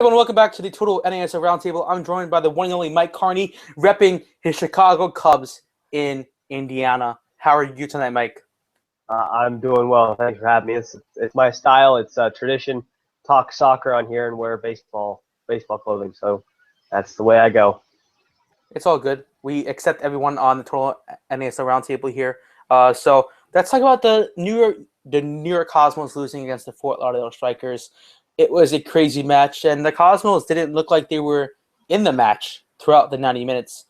Everyone, welcome back to the Total NASL Roundtable. I'm joined by the one and only Mike Carney, repping his Chicago Cubs in Indiana. How are you tonight, Mike? I'm doing well. Thanks for having me. It's my style. It's tradition. Talk soccer on here and wear baseball clothing. So that's the way I go. It's all good. We accept everyone on the Total NASL Roundtable here. So let's talk about the New York Cosmos losing against the Fort Lauderdale Strikers. It was a crazy match, and the Cosmos didn't look like they were in the match throughout the 90 minutes.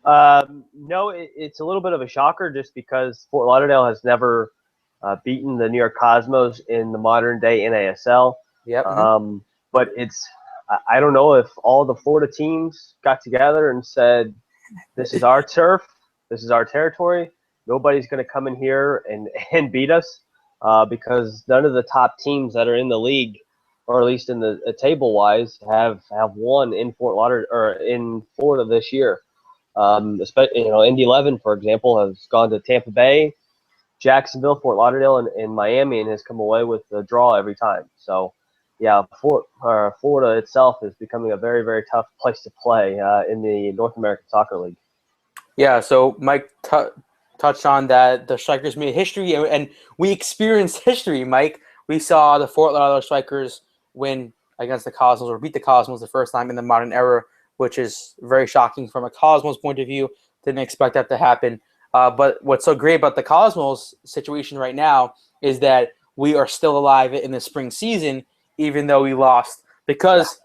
No, it's a little bit of a shocker just because Fort Lauderdale has never beaten the New York Cosmos in the modern day NASL. Yep. But I don't know if all the Florida teams got together and said, this is our turf, this is our territory, nobody's going to come in here and beat us, because none of the top teams that are in the league, or at least in the table-wise, have won in Fort Lauderdale or in Florida this year. Especially, Indy 11, for example, has gone to Tampa Bay, Jacksonville, Fort Lauderdale, and Miami, and has come away with a draw every time. So, yeah, Florida itself is becoming a very, very tough place to play in the North American Soccer League. Yeah, so Mike touched on that the Strikers made history, and we experienced history, Mike. We saw the Fort Lauderdale Strikers win against the Cosmos, or beat the Cosmos the first time in the modern era, which is very shocking from a Cosmos point of view. Didn't expect that to happen. But what's so great about the Cosmos situation right now is that we are still alive in the spring season, even though we lost. Because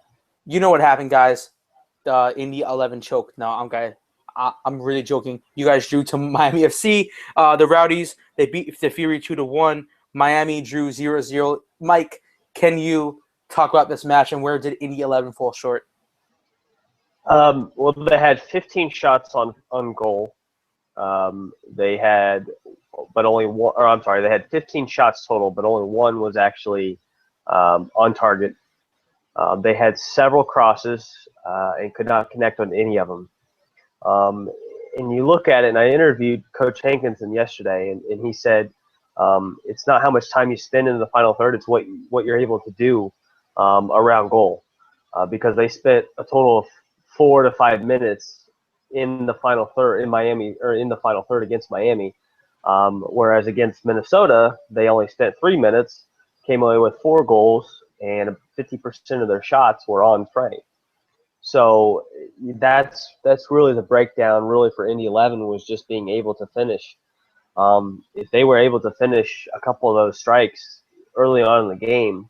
you know what happened, guys. Indy 11 choked. No, I'm really joking. You guys drew to Miami FC. The Rowdies, they beat the Fury 2-1. Miami drew 0-0. Mike, can you talk about this match and where did Indy 11 fall short? Well, they had 15 shots on goal. They had, but only one. Or I'm sorry, they had 15 shots total, but only one was actually on target. They had several crosses and could not connect on any of them. And you look at it, and I interviewed Coach Hankinson yesterday, and he said it's not how much time you spend in the final third; it's what you're able to do around goal, because they spent a total of 4 to 5 minutes in the final third in Miami, or in the final third against Miami, whereas against Minnesota they only spent 3 minutes, came away with 4 goals, and 50% of their shots were on frame. So that's really the breakdown. Really for Indy 11 was just being able to finish. If they were able to finish a couple of those strikes early on in the game,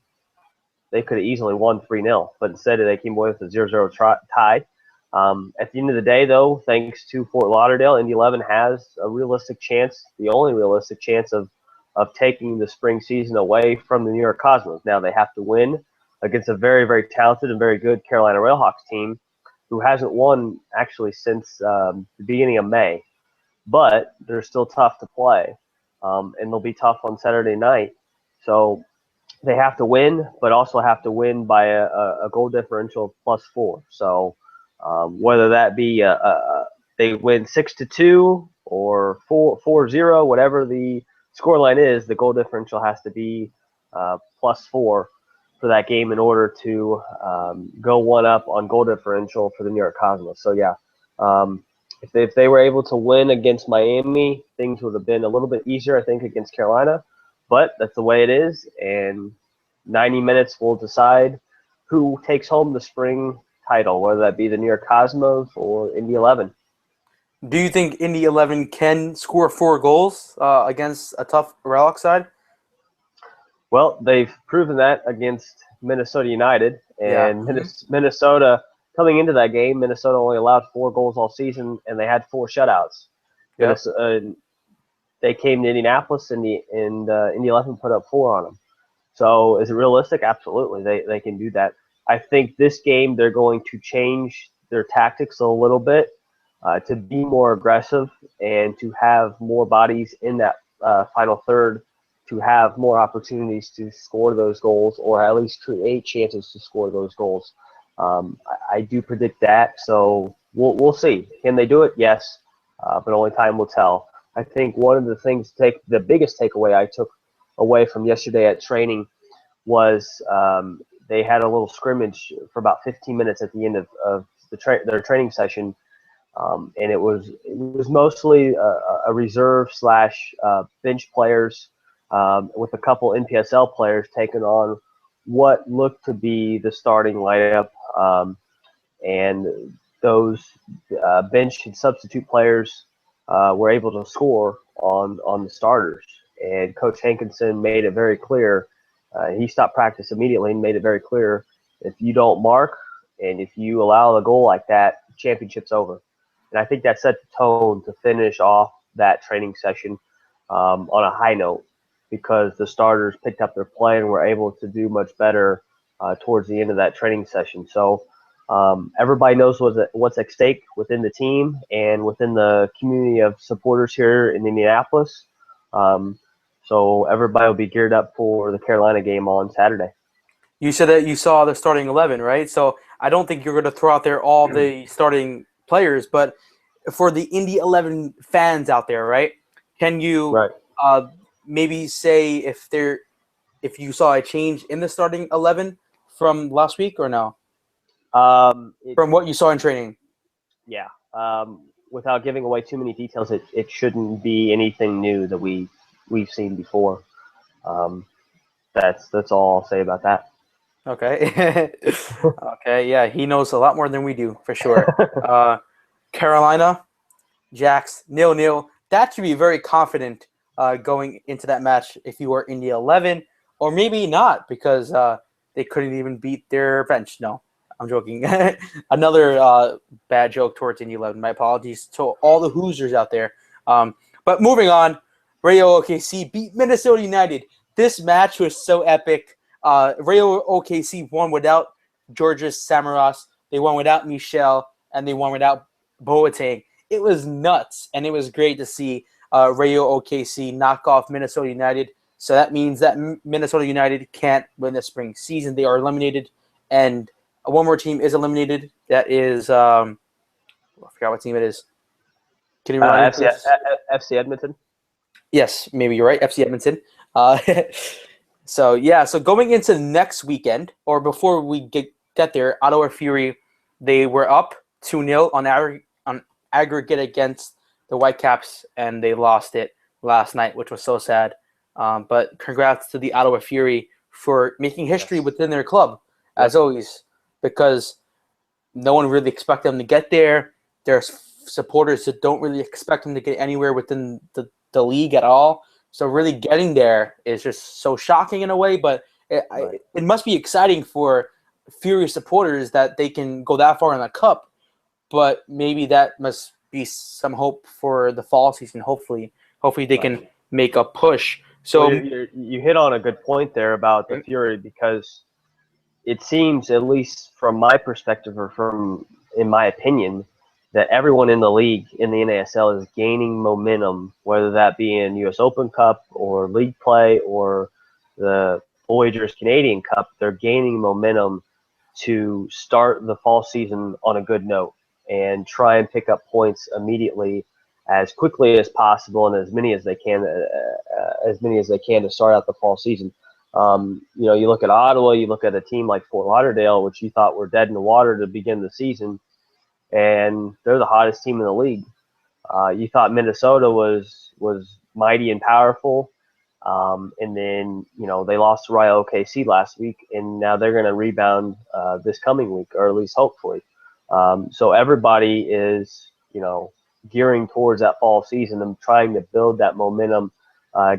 they could have easily won 3-0. But instead, they came away with a 0-0 tie. At the end of the day, though, thanks to Fort Lauderdale, Indy 11 has a realistic chance, the only realistic chance of taking the spring season away from the New York Cosmos. Now they have to win against a very, very talented and very good Carolina Railhawks team who hasn't won actually since the beginning of May. But they're still tough to play, and they'll be tough on Saturday night. So they have to win, but also have to win by a goal differential of +4. So whether that be they win 6-2 or 4-0, whatever the scoreline is, the goal differential has to be +4 for that game in order to go one up on goal differential for the New York Cosmos. So yeah, if they were able to win against Miami, things would have been a little bit easier, I think, against Carolina. But that's the way it is, and 90 minutes will decide who takes home the spring title, whether that be the New York Cosmos or Indy 11. Do you think Indy 11 can score 4 goals against a tough Railhawks side? Well, they've proven that against Minnesota United. And Minnesota, coming into that game, Minnesota only allowed 4 goals all season, and they had 4 shutouts. Yep. They came to Indianapolis, and Indy 11 put up 4 on them. So is it realistic? Absolutely. They can do that. I think this game they're going to change their tactics a little bit to be more aggressive and to have more bodies in that final third, to have more opportunities to score those goals, or at least create chances to score those goals. I do predict that, so we'll see. Can they do it? Yes, but only time will tell. I think one of the things, the biggest takeaway I took away from yesterday at training was they had a little scrimmage for about 15 minutes at the end of their training session, and it was mostly a reserve slash bench players with a couple NPSL players taking on what looked to be the starting lineup, and those bench and substitute players were able to score on the starters. And Coach Hankinson made it very clear. He stopped practice immediately and made it very clear: if you don't mark and if you allow a goal like that, championship's over. And I think that set the tone to finish off that training session on a high note, because the starters picked up their play and were able to do much better towards the end of that training session. So everybody knows what's at stake within the team and within the community of supporters here in Indianapolis. So everybody will be geared up for the Carolina game on Saturday. You said that you saw the starting 11, right? So I don't think you're going to throw out there all the starting players, but for the Indy 11 fans out there, right? Can you maybe say if you saw a change in the starting 11 from last week or no? From what you saw in training? Yeah. Without giving away too many details, it shouldn't be anything new that we've seen before. That's all I'll say about that. Okay. Okay, yeah, he knows a lot more than we do, for sure. Carolina, Jacks, 0-0. That should be very confident going into that match if you were Indy 11, or maybe not, because they couldn't even beat their bench. No, I'm joking. Another bad joke towards Indy 11. My apologies to all the Hoosiers out there. But moving on, Rayo OKC beat Minnesota United. This match was so epic. Rayo OKC won without Georges Samaras. They won without Michel, and they won without Boateng. It was nuts, and it was great to see Rayo OKC knock off Minnesota United. So that means that Minnesota United can't win the spring season. They are eliminated, and one more team is eliminated. That is, I forgot what team it is. Can you remind me, please? FC Edmonton? Yes, maybe you're right, FC Edmonton. So going into next weekend, or before we get there, Ottawa Fury, they were up 2-0 on aggregate against the Whitecaps, and they lost it last night, which was so sad. But congrats to the Ottawa Fury for making history within their club, as always, because no one really expected them to get there. There's supporters that don't really expect them to get anywhere within the league at all. So really getting there is just so shocking in a way, but it must be exciting for Fury supporters that they can go that far in the cup. But maybe that must be some hope for the fall season. Hopefully they can make a push. So you hit on a good point there about the Fury, because it seems, at least from my perspective, or in my opinion, that everyone in the league, in the NASL, is gaining momentum, whether that be in U.S. Open Cup or league play or the Voyageurs Canadian Cup. They're gaining momentum to start the fall season on a good note and try and pick up points immediately, as quickly as possible, and as many as they can to start out the fall season. You look at Ottawa, you look at a team like Fort Lauderdale, which you thought were dead in the water to begin the season, and they're the hottest team in the league. You thought Minnesota was mighty and powerful, and then they lost to Rayo OKC last week, and now they're going to rebound this coming week, or at least hopefully. So everybody is gearing towards that fall season and trying to build that momentum,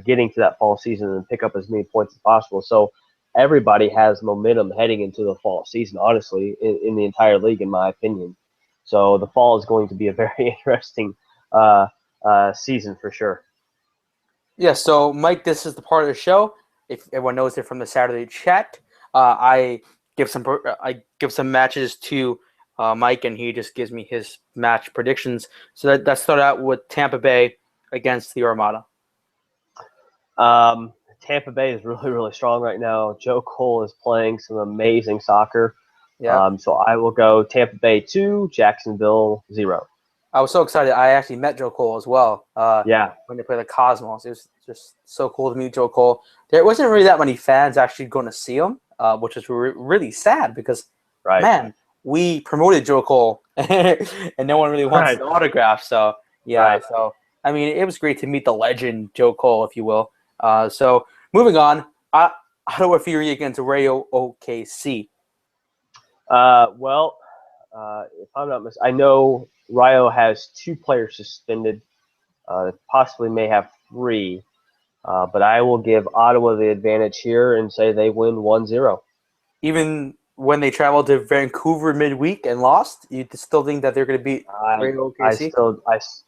getting to that fall season and pick up as many points as possible. So everybody has momentum heading into the fall season, honestly, in the entire league, in my opinion. So the fall is going to be a very interesting season for sure. Yeah, so Mike, this is the part of the show. If everyone knows it from the Saturday chat, I give some matches to Mike, and he just gives me his match predictions. So that started out with Tampa Bay against the Armada. Tampa Bay is really, really strong right now. Joe Cole is playing some amazing soccer. Yeah. So I will go Tampa Bay 2, Jacksonville 0. I was so excited. I actually met Joe Cole as well. When they played the Cosmos, it was just so cool to meet Joe Cole. There wasn't really that many fans actually going to see him. which is really sad because, Right. man, we promoted Joe Cole, and no one really wants Right. his autograph. So, yeah. Right. So, I mean, it was great to meet the legend, Joe Cole, if you will. So, moving on, Ottawa Fury against Rayo OKC. Well, if I'm not mistaken, I know Rayo has 2 players suspended. Possibly may have 3. But I will give Ottawa the advantage here and say they win 1-0. Even when they traveled to Vancouver midweek and lost, you still think that they're going to beat Rayo OKC?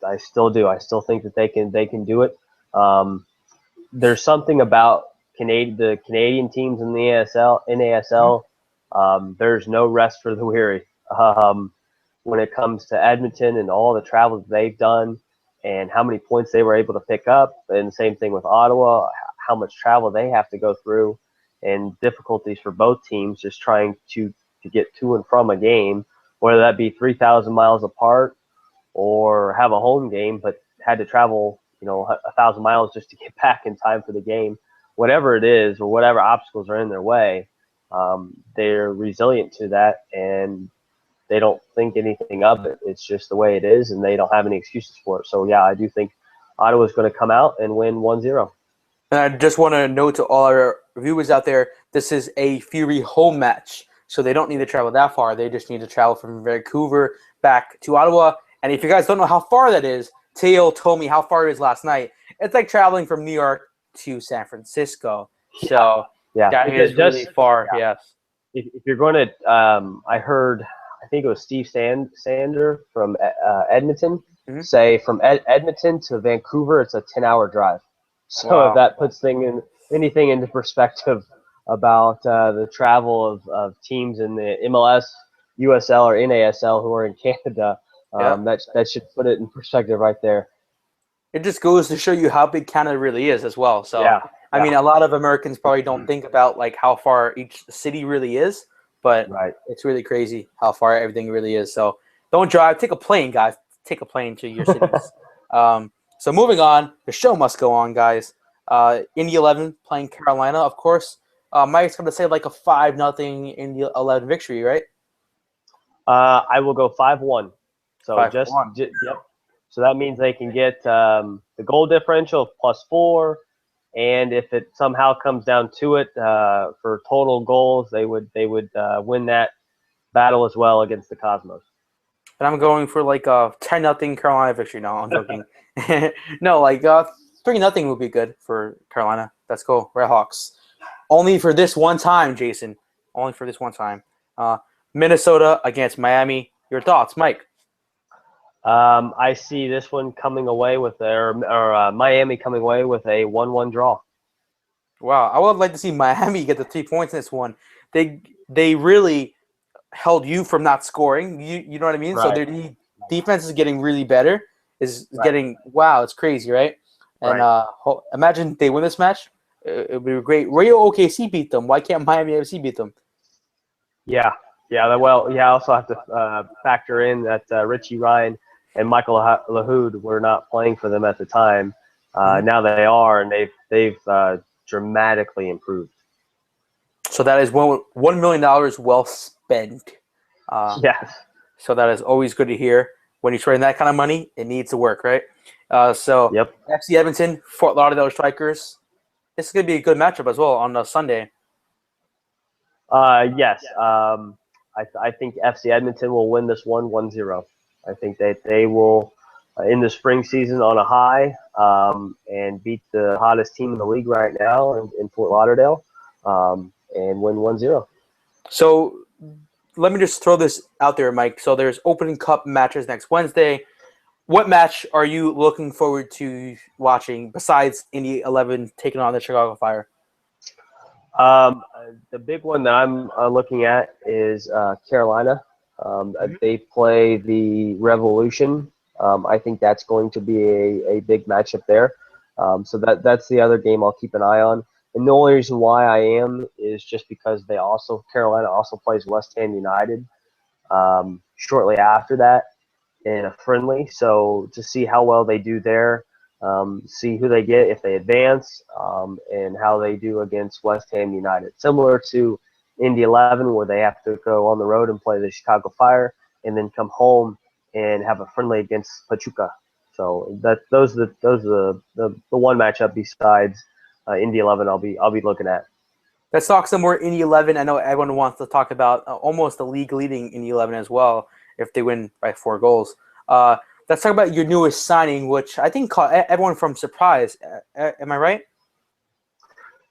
I still do. I still think that they can do it. There's something about the Canadian teams in the NASL. There's no rest for the weary. When it comes to Edmonton and all the travel that they've done and how many points they were able to pick up, and the same thing with Ottawa, how much travel they have to go through and difficulties for both teams just trying to get to and from a game, whether that be 3,000 miles apart or have a home game, but had to travel, 1,000 miles just to get back in time for the game. Whatever it is, or whatever obstacles are in their way, they're resilient to that, and they don't think anything of it. It's just the way it is, and they don't have any excuses for it. So, yeah, I do think Ottawa's going to come out and win 1-0. And I just want to note to all our viewers out there, this is a Fury home match. So they don't need to travel that far. They just need to travel from Vancouver back to Ottawa. And if you guys don't know how far that is, Teo told me how far it is last night. It's like traveling from New York to San Francisco. So that is really far, yes. If you're going to, I think it was Steve Sander from Edmonton, say from Edmonton to Vancouver, it's a 10-hour drive. So if that puts anything into perspective about the travel of teams in the MLS, USL, or NASL who are in Canada, that should put it in perspective right there. It just goes to show you how big Canada really is as well. So, I mean, a lot of Americans probably don't think about like how far each city really is, but it's really crazy how far everything really is. So don't drive. Take a plane, guys. Take a plane to your cities. So moving on, the show must go on, guys. Indy 11 playing Carolina, of course. Mike's going to say like a 5-0 Indy 11 victory, right? I will go 5-1. So 5-1. Yep. So that means they can get the goal differential of +4, and if it somehow comes down to it for total goals, they would win that battle as well against the Cosmos. And I'm going for like a 10-0 Carolina victory. No, I'm joking. No, like 3-0 would be good for Carolina. That's cool. Redhawks. Only for this one time, Jason. Only for this one time. Minnesota against Miami. Your thoughts, Mike? I see this one coming away with Miami coming away with a 1-1 draw. Wow, I would like to see Miami get the 3 points in this one. They really held you from not scoring. You know what I mean? So their defense is getting really better. Getting it's crazy, right? And imagine they win this match. It would be great. Rayo OKC beat them. Why can't Miami FC beat them? Yeah. Well, I also have to factor in that Richie Ryan and Michael Lahoud were not playing for them at the time. Now they are, and they've dramatically improved. So that is $1 million well spent. Yes. So that is always good to hear. When you're trading that kind of money, it needs to work, right? FC Edmonton, Fort Lauderdale Strikers. This is going to be a good matchup as well on Sunday. Yes. I think FC Edmonton will win this one 1-0. I think that they will end the spring season on a high and beat the hottest team in the league right now in Fort Lauderdale and win 1-0. So let me just throw this out there, Mike. So there's Opening Cup matches next Wednesday. What match are you looking forward to watching besides Indy 11 taking on the Chicago Fire? The big one that I'm looking at is Carolina. They play the Revolution. I think that's going to be a big matchup there. So that's the other game I'll keep an eye on. And the only reason why I am is just because Carolina also plays West Ham United shortly after that in a friendly. So to see how well they do there, see who they get if they advance, and how they do against West Ham United. Similar to Indy 11, where they have to go on the road and play the Chicago Fire, and then come home and have a friendly against Pachuca. So those are the one matchup besides Indy 11 I'll be looking at. Let's talk some more Indy 11. I know everyone wants to talk about almost the league leading Indy 11 as well if they win by 4 goals. Let's talk about your newest signing, which I think caught everyone from surprise. Am I right?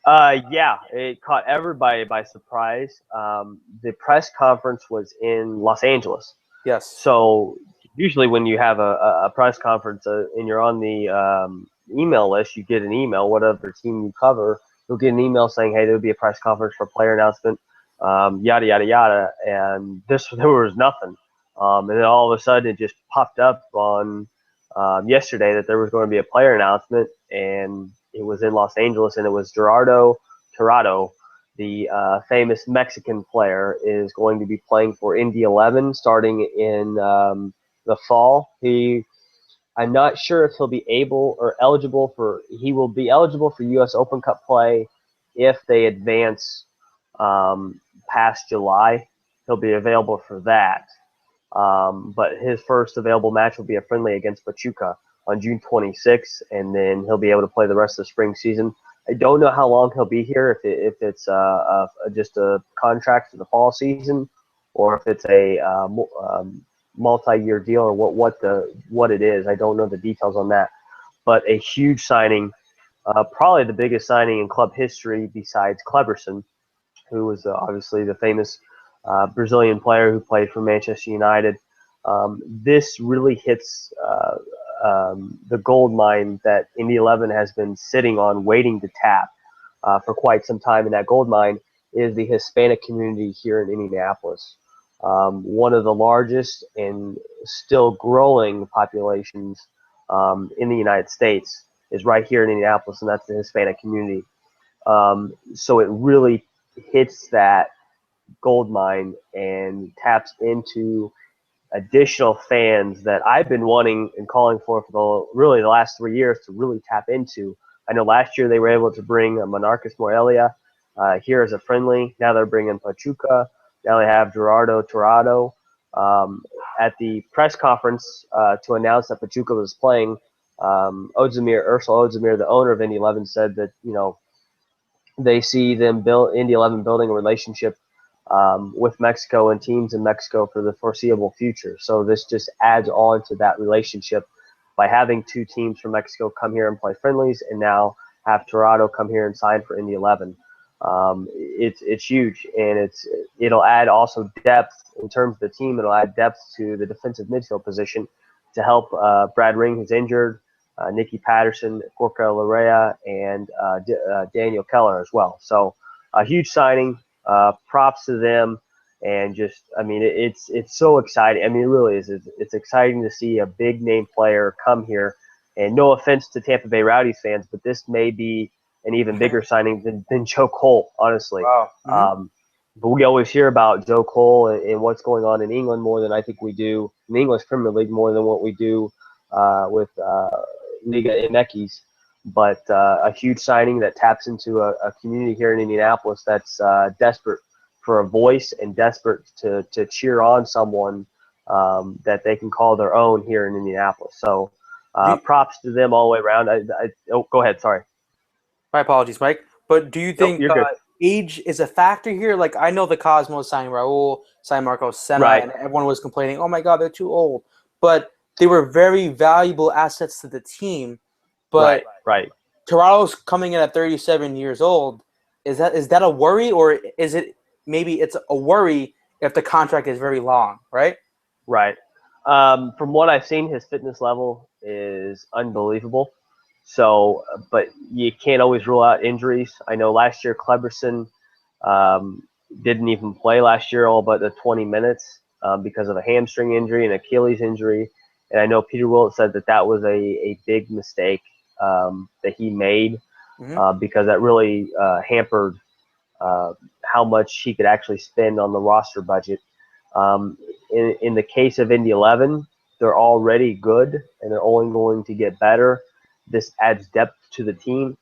Yeah, it caught everybody by surprise. The press conference was in Los Angeles. Yes. So usually when you have a press conference and you're on the email list, you get an email, whatever team you cover, you'll get an email saying, hey, there'll be a press conference for player announcement, yada, yada, yada. And there was nothing. And then all of a sudden it just popped up on yesterday that there was going to be a player announcement, and it was in Los Angeles, and it was Gerardo Torrado, the famous Mexican player, is going to be playing for Indy 11 starting in the fall. I'm not sure if he'll be able or eligible for. He will be eligible for U.S. Open Cup play if they advance past July. He'll be available for that. But his first available match will be a friendly against Pachuca on June 26th, and then he'll be able to play the rest of the spring season. I don't know how long he'll be here, if it's just a contract for the fall season, or if it's a multi-year deal, or what it is. I don't know the details on that. But a huge signing, probably the biggest signing in club history besides Cleberson, who was obviously the famous Brazilian player who played for Manchester United. This really hits the gold mine that Indy 11 has been sitting on, waiting to tap for quite some time. And that gold mine is the Hispanic community here in Indianapolis. One of the largest and still growing populations in the United States is right here in Indianapolis, and that's the Hispanic community. So it really hits that gold mine and taps into additional fans that I've been wanting and calling for the last 3 years to really tap into. I know last year they were able to bring Monarcas Morelia here as a friendly. Now they're bringing Pachuca. Now they have Gerardo Torrado. At the press conference to announce that Pachuca was playing, Ursula Ozdemir, the owner of Indy 11, said that they see Indy 11 building a relationship with Mexico and teams in Mexico for the foreseeable future. So this just adds on to that relationship by having 2 teams from Mexico come here and play friendlies, and now have Torrado come here and sign for Indy 11. It's huge, and it'll add also depth in terms of the team. It'll add depth to the defensive midfield position to help Brad Ring, who's injured, Nicky Patterson, Gorka Larea, and Daniel Keller as well. So a huge signing. Props to them, and it's so exciting. I mean, it really is. It's exciting to see a big name player come here. And no offense to Tampa Bay Rowdies fans, but this may be an even bigger signing than Joe Cole, honestly. Wow. Mm-hmm. But we always hear about Joe Cole and what's going on in England more than I think we do in the English Premier League, more than what we do with Liga MX. But a huge signing that taps into a community here in Indianapolis that's desperate for a voice and desperate to cheer on someone that they can call their own here in Indianapolis. So props to them all the way around. Go ahead. Sorry. My apologies, Mike. But do you think age is a factor here? Like, I know the Cosmos signed Raul, signed Marco Senna, right. And everyone was complaining, oh my God, they're too old. But they were very valuable assets to the team. But right. Toronto's coming in at 37 years old. Is that a worry, or is it maybe it's a worry if the contract is very long, right? Right. From what I've seen, his fitness level is unbelievable. So, but you can't always rule out injuries. I know last year Cleberson didn't even play last year, all but the 20 minutes because of a hamstring injury and Achilles injury. And I know Peter Willett said that was a big mistake that he made because that really hampered how much he could actually spend on the roster budget. In the case of Indy 11, they're already good, and they're only going to get better. This adds depth to the team.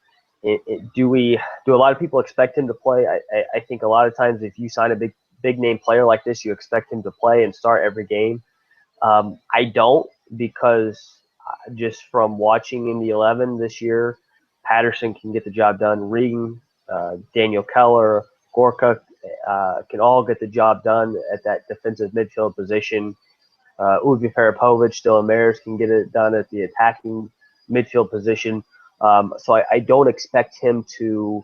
do a lot of people expect him to play? I think a lot of times if you sign a big name player like this, you expect him to play and start every game. I don't, because just from watching in the 11 this year, Patterson can get the job done. Regan, Daniel Keller, Gorka can all get the job done at that defensive midfield position. Uvi Farapovic, Dylan Mares can get it done at the attacking midfield position. So I don't expect him to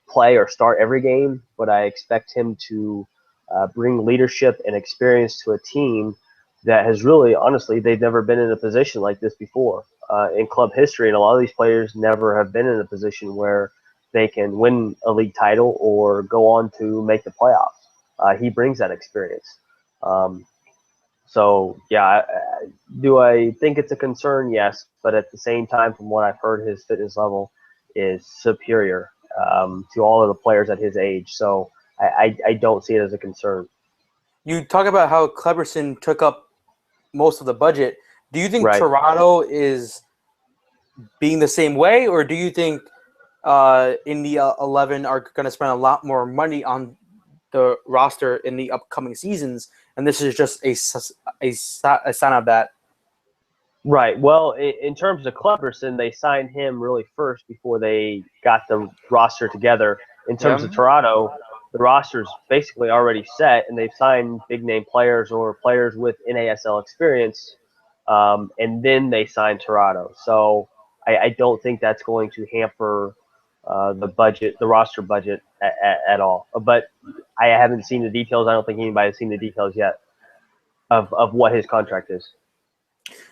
play or start every game, but I expect him to bring leadership and experience to a team that has really, honestly, they've never been in a position like this before in club history. And a lot of these players never have been in a position where they can win a league title or go on to make the playoffs. He brings that experience. So, yeah, do I think it's a concern? Yes. But at the same time, from what I've heard, his fitness level is superior to all of the players at his age. So I don't see it as a concern. You talk about how Cleberson took up most of the budget. Do you think Right. Torrado is being the same way, or do you think in the 11 are going to spend a lot more money on the roster in the upcoming seasons, and this is just a sign of that? Right. Well, in terms of Cleberson, they signed him really first before they got the roster together. In terms of Torrado, the roster's basically already set, and they've signed big-name players or players with NASL experience, and then they signed Torrado. So I don't think that's going to hamper the budget, the roster budget at all. But I haven't seen the details. I don't think anybody's seen the details yet of what his contract is.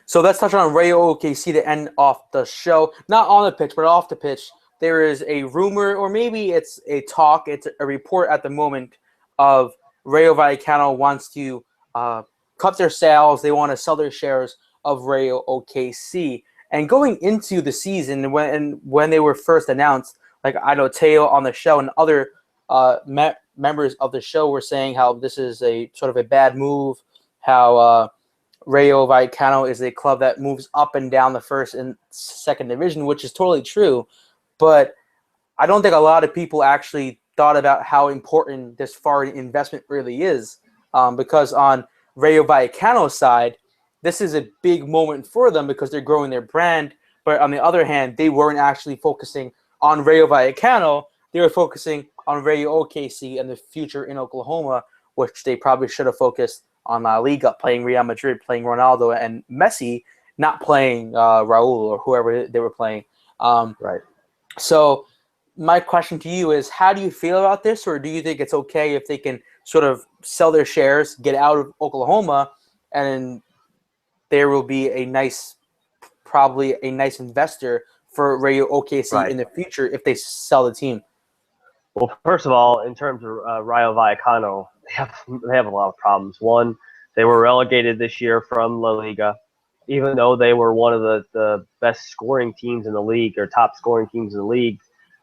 So let's touch on Rayo OKC to end off the show. Not on the pitch, but off the pitch. There is a rumor, or maybe it's a talk, it's a report at the moment of Rayo Vallecano wants to cut their sales. They want to sell their shares of Rayo OKC. And going into the season, when they were first announced, like I know Teo on the show and other members of the show were saying how this is a sort of a bad move, how Rayo Vallecano is a club that moves up and down the first and second division, which is totally true. But I don't think a lot of people actually thought about how important this foreign investment really is, because on Rayo Vallecano's side, this is a big moment for them because they're growing their brand. But on the other hand, they weren't actually focusing on Rayo Vallecano. They were focusing on Rayo OKC and the future in Oklahoma, which they probably should have focused on La Liga, playing Real Madrid, playing Ronaldo and Messi, not playing Raul or whoever they were playing. Right. So my question to you is, how do you feel about this, or do you think it's okay if they can sort of sell their shares, get out of Oklahoma, and there will be probably a nice investor for Rayo OKC in the future if they sell the team? Well, first of all, in terms of Rayo Vallecano, they have a lot of problems. One, they were relegated this year from La Liga, even though they were one of the best scoring teams in the league, or top scoring teams in the league.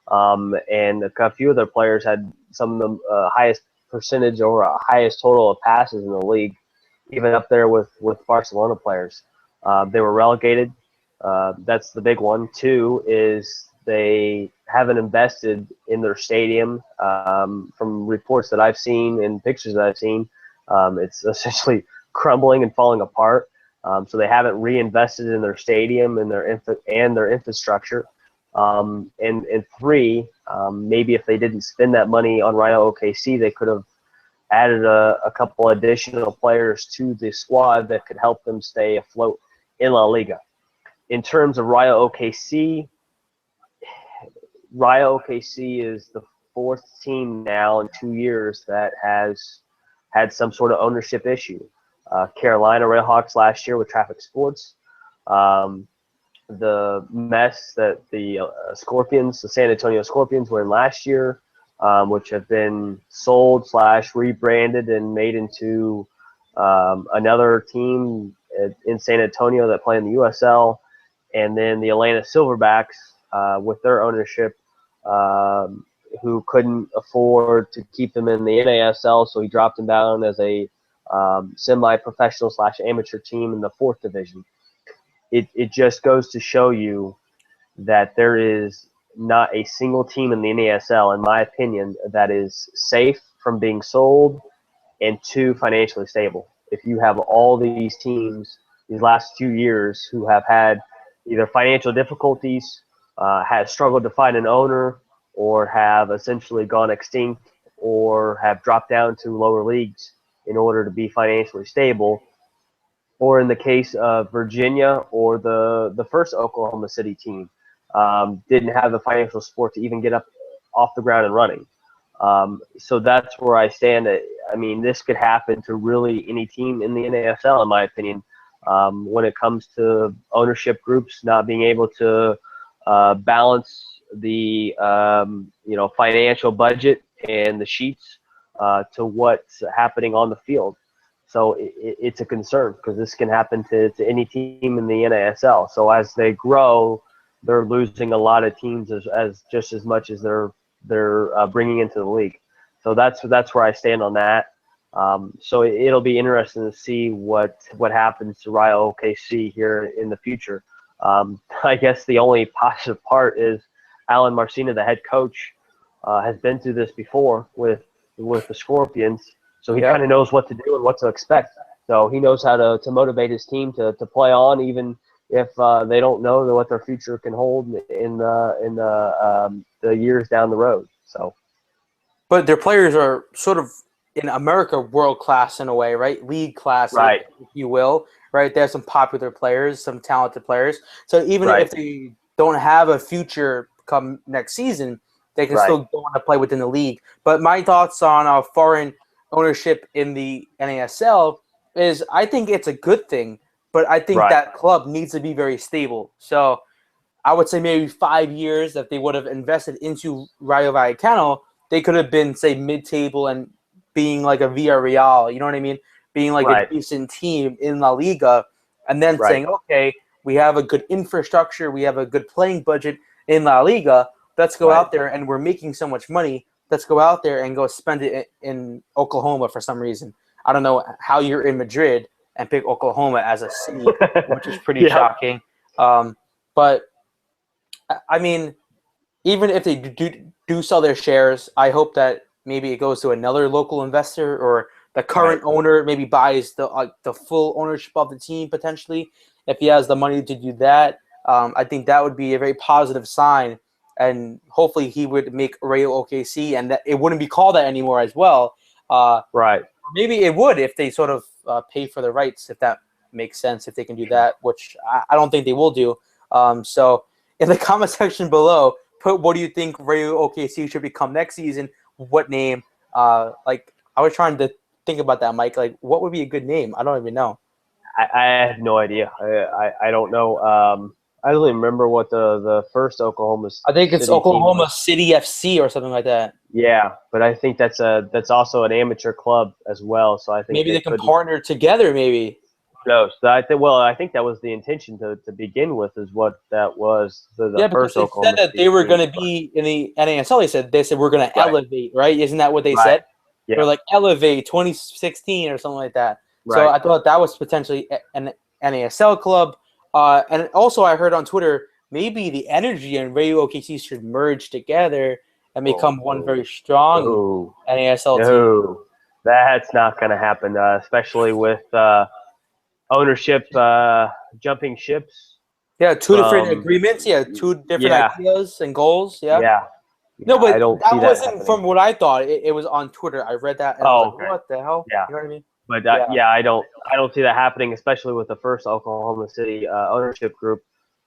And a few of their players had some of the highest percentage or highest total of passes in the league, even up there with Barcelona players. They were relegated. That's the big one. Two is they haven't invested in their stadium. From reports that I've seen and pictures that I've seen, it's essentially crumbling and falling apart. So they haven't reinvested in their stadium and their infrastructure. And three, maybe if they didn't spend that money on Rayo OKC, they could have added a couple additional players to the squad that could help them stay afloat in La Liga. In terms of Rayo OKC is the fourth team now in 2 years that has had some sort of ownership issue. Carolina Railhawks last year with Traffic Sports. The mess that the Scorpions, the San Antonio Scorpions, were in last year, which have been sold / rebranded and made into another team in San Antonio that play in the USL. And then the Atlanta Silverbacks with their ownership, who couldn't afford to keep them in the NASL, so he dropped them down as a semi-professional / amateur team in the fourth division. It just goes to show you that there is not a single team in the NASL, in my opinion, that is safe from being sold and two, financially stable. If you have all these teams these last few years who have had either financial difficulties, have struggled to find an owner, or have essentially gone extinct, or have dropped down to lower leagues in order to be financially stable, or in the case of Virginia or the first Oklahoma City team, didn't have the financial support to even get up off the ground and running. So that's where I stand. I mean, this could happen to really any team in the NASL, in my opinion, when it comes to ownership groups not being able to balance the financial budget and the sheets to what's happening on the field. So it's a concern because this can happen to any team in the NASL. So as they grow, they're losing a lot of teams as just as much as they're bringing into the league. So that's where I stand on that. So it'll be interesting to see what happens to Rayo OKC here in the future. I guess the only positive part is Alan Marcina, the head coach, has been through this before with the Scorpions. So he kind of knows what to do and what to expect. So he knows how to motivate his team to play on, even if they don't know what their future can hold in the years down the road. So, but their players are sort of in America world class in a way, right? League class, right, if you will, right? They have some popular players, some talented players. So even if they don't have a future come next season, they can still go on to play within the league. But my thoughts on foreign ownership in the NASL is I think it's a good thing, but I think that club needs to be very stable. So I would say maybe 5 years that they would have invested into Rayo Vallecano, they could have been, say, mid-table and being like a Villarreal, you know what I mean? Being like a decent team in La Liga, and then saying, okay, we have a good infrastructure, we have a good playing budget in La Liga, let's go out there, and we're making so much money, let's go out there and go spend it in Oklahoma for some reason. I don't know how you're in Madrid and pick Oklahoma as a city, which is pretty shocking. But, I mean, even if they do sell their shares, I hope that maybe it goes to another local investor, or the current owner maybe buys the full ownership of the team potentially. If he has the money to do that, I think that would be a very positive sign, and hopefully he would make Rayo OKC, and that it wouldn't be called that anymore as well. Maybe it would if they sort of pay for the rights, if that makes sense, if they can do that, which I don't think they will do. So in the comment section below, put what do you think Rayo OKC should become next season? What name? Like, I was trying to think about that, Mike. Like, what would be a good name? I don't even know. I have no idea. I don't know. I don't even remember what the first Oklahoma. I think it's Oklahoma City FC or something like that. Yeah, but I think that's also an amateur club as well. So I think maybe they can partner together. Maybe. No, so I think that was the intention to begin with, is what that was. The first Oklahoma. They said that they were going to be in the NASL. They said we're going to elevate, right? Isn't that what they said? Yeah. They're like elevate 2016 or something like that. So I thought that was potentially an NASL club. And also I heard on Twitter maybe the Energy and Rayo OKC should merge together and become one very strong NASL team. That's not going to happen, especially with ownership jumping ships. Yeah, two different agreements. Yeah, two different ideas and goals. Yeah. No, but that wasn't from what I thought. It was on Twitter. I read that and I was like, what the hell? Yeah. You know what I mean? But I don't see that happening, especially with the first Oklahoma City ownership group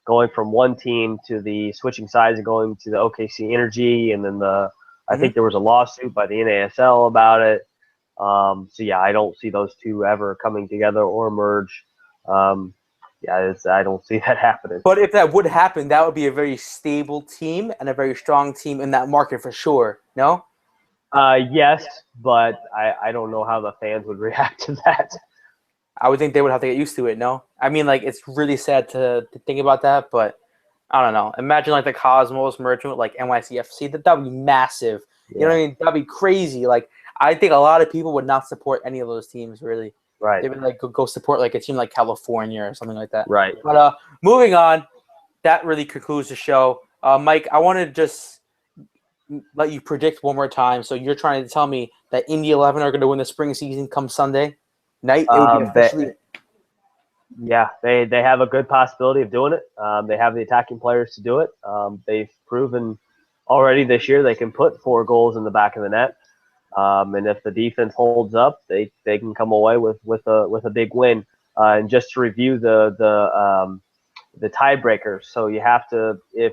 going from one team to the switching sides and going to the OKC Energy, and then I think there was a lawsuit by the NASL about it. So I don't see those two ever coming together or merge. I don't see that happening. But if that would happen, that would be a very stable team and a very strong team in that market for sure. No? Yes, but I don't know how the fans would react to that. I would think they would have to get used to it, no? I mean, like, it's really sad to think about that, but I don't know. Imagine, like, the Cosmos merging with, like, NYCFC. That would be massive. You know what I mean? That would be crazy. Like, I think a lot of people would not support any of those teams, really. Right. They would, like, go support, like, a team like California or something like that. Right. But moving on, that really concludes the show. Mike, I want to just let you predict one more time. So you're trying to tell me that Indy 11 are going to win the spring season come Sunday night? It would be officially. They have a good possibility of doing it. They have the attacking players to do it. They've proven already this year they can put 4 goals in the back of the net. And if the defense holds up, they can come away with a big win. And just to review the tiebreakers, so you have to, if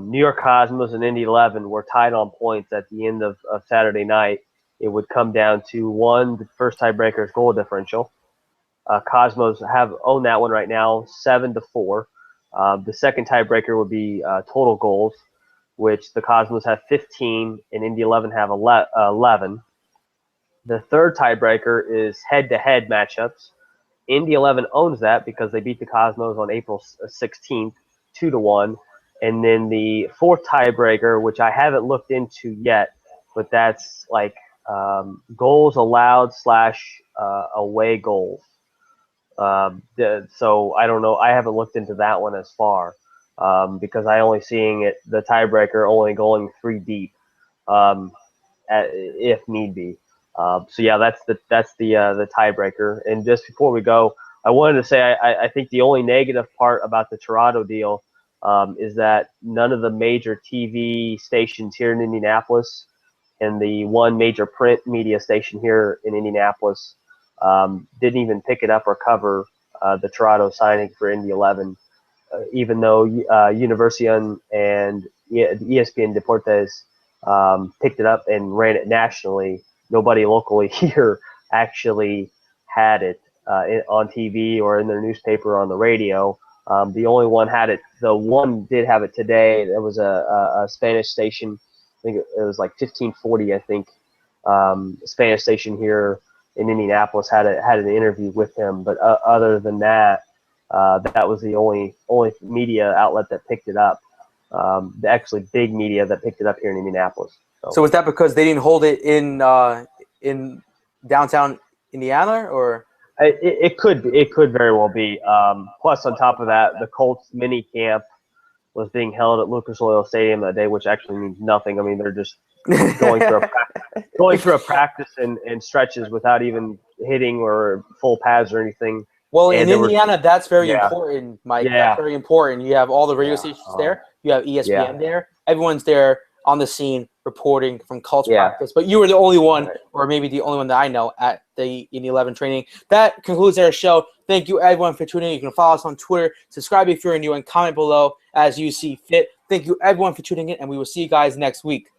New York Cosmos and Indy 11 were tied on points at the end of Saturday night, it would come down to the first tiebreaker is goal differential. Cosmos own that one right now, 7-4. The second tiebreaker would be total goals, which the Cosmos have 15 and Indy 11 have 11. The third tiebreaker is head-to-head matchups. Indy 11 owns that because they beat the Cosmos on April 16th, 2-1. And then the fourth tiebreaker, which I haven't looked into yet, but that's like goals allowed / away goals. So I don't know. I haven't looked into that one as far because I only seeing the tiebreaker only going 3 deep if need be. So yeah, that's the tiebreaker. And just before we go, I wanted to say I think the only negative part about the Torrado deal is that none of the major TV stations here in Indianapolis and the one major print media station here in Indianapolis didn't even pick it up or cover the Torrado signing for Indy 11, even though Univision and ESPN Deportes picked it up and ran it nationally. Nobody locally here actually had it on TV or in their newspaper or on the radio. The only one had it. The one did have it today. There was a Spanish station. I think it was like 1540. I think Spanish station here in Indianapolis had an interview with him. But other than that, that was the only media outlet that picked it up. The actually big media that picked it up here in Indianapolis. So was that because they didn't hold it in downtown Indiana, or? It could very well be. Plus, on top of that, the Colts mini camp was being held at Lucas Oil Stadium that day, which actually means nothing. I mean, they're just going through a practice and stretches without even hitting or full pads or anything. Well, in Indiana, that's very important, Mike. Yeah. That's very important. You have all the radio stations there. You have ESPN there. Everyone's there on the scene reporting from Colts practice. But you were the only one, or maybe the only one that I know, at the Indy 11 training. That concludes our show. Thank you, everyone, for tuning in. You can follow us on Twitter. Subscribe if you're new, and comment below as you see fit. Thank you, everyone, for tuning in, and we will see you guys next week.